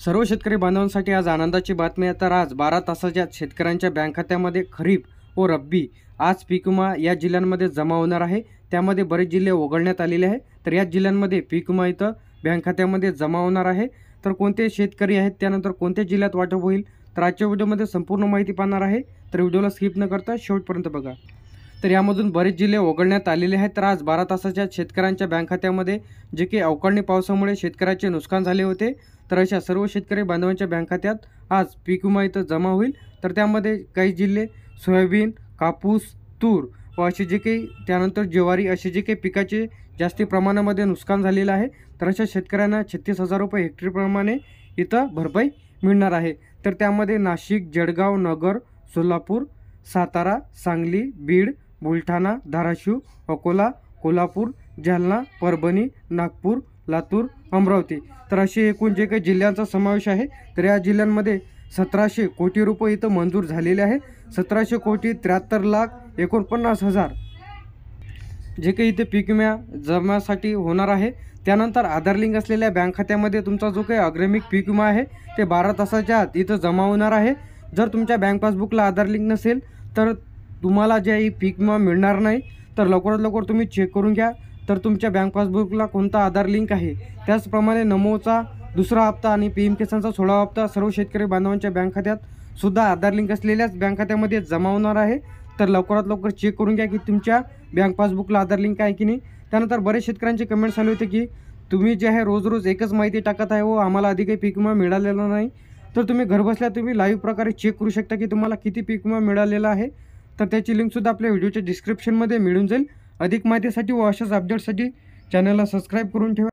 सर्व शेतकरी बांधवांसाठी आज आनंदाची बातमी आहे। तर आज 12 तासाच्या शेतकऱ्यांच्या बँक खात्यामध्ये खरीप व रब्बी आज पीक विमा या जिल्ह्यांमध्ये जमा होणार आहे। त्यामध्ये बरेच जिल्हे वगळण्यात आलेले आहे। तर या जिल्ह्यांमध्ये पीक विमा इथं बँक खात्यामध्ये जमा होणार आहे। तर कोणते शेतकरी आहेत, त्यानंतर कोणत्या जिल्ह्यात वाटप होईल, तर आजच्या व्हिडिओमध्ये संपूर्ण माहिती पाहणार आहे। तर व्हिडिओला स्किप न करता शेवटपर्यंत बघा। तर यामधून बरेच जिल्हे वगळण्यात आलेले आहेत। तर आज 12 तासाच्या शेतकऱ्यांच्या बँक खात्यामध्ये जे की अवकाळी पावसामुळे शेतकऱ्याचे नुकसान झाले होते, तर अशा सर्व शेतकरी बांधवांच्या बँक खात्यात आज पीक विमा इथं जमा होईल। तर त्यामध्ये काही जिल्हे सोयाबीन, कापूस, तूर व असे जे काही त्यानंतर ज्वारी असे जे काही पिकाचे जास्ती प्रमाणामध्ये नुकसान झालेलं आहे, तर अशा शेतकऱ्यांना 36,000 रुपये हेक्टरप्रमाणे इथं भरपाई मिळणार आहे। तर त्यामध्ये नाशिक, जळगाव, नगर, सोलापूर, सातारा, सांगली, बीड, बुलढाणा, धाराशिव, अकोला, कोल्हापूर, जालना, परभणी, नागपूर, लातूर, अमरावती तर असे एकूण जे काही जिल्ह्यांचा समावेश आहे। तर या जिल्ह्यांमध्ये 1700 कोटी रुपये इथं मंजूर झालेले आहे। 17,73,49,000 जे काही इथे पीक विमा जमासाठी होणार आहे। त्यानंतर आधार लिंक असलेल्या बँक खात्यामध्ये तुमचा जो काही अग्रिमिक पीक विमा आहे ते 12 तासाच्या आत इथं जमा होणार आहे। जर तुमच्या बँक पासबुकला आधार लिंक नसेल तर तुम्हाला जे पीक विमा मिळणार नाही। तर लवकरात लवकर तुम्ही चेक करून घ्या तर तुमच्या बँक पासबुकला कोणता आधार लिंक आहे। त्याचप्रमाणे नमोचा दुसरा हप्ता आणि पीएम किसानचा 16वा हप्ता सर्व शेतकरी बांधवांच्या बँक खात्यात सुद्धा आधार लिंक असलेल्याच बँक खात्यामध्ये जमा होणार आहे। तर लवकरात लवकर चेक करून घ्या की तुमच्या बँक पासबुकला आधार लिंक आहे की नाही। त्यानंतर बरेच शेतकऱ्यांचे कमेंट्स आले होते की तुम्ही जे आहे रोज रोज एकच माहिती टाकत आहे व आम्हाला आधी काही पीक विमा मिळालेला नाही। तर तुम्ही घरबसल्या तुम्ही लाईव्ह प्रकारे चेक करू शकता की तुम्हाला किती पीक विमा मिळालेला आहे। तर त्याची लिंकसुद्धा आपल्या व्हिडिओच्या डिस्क्रिप्शनमध्ये मिळून जाईल। अधिक माहितीसाठी व अशाच अपडेट्ससाठी चॅनलला सबस्क्राईब करून ठेवा।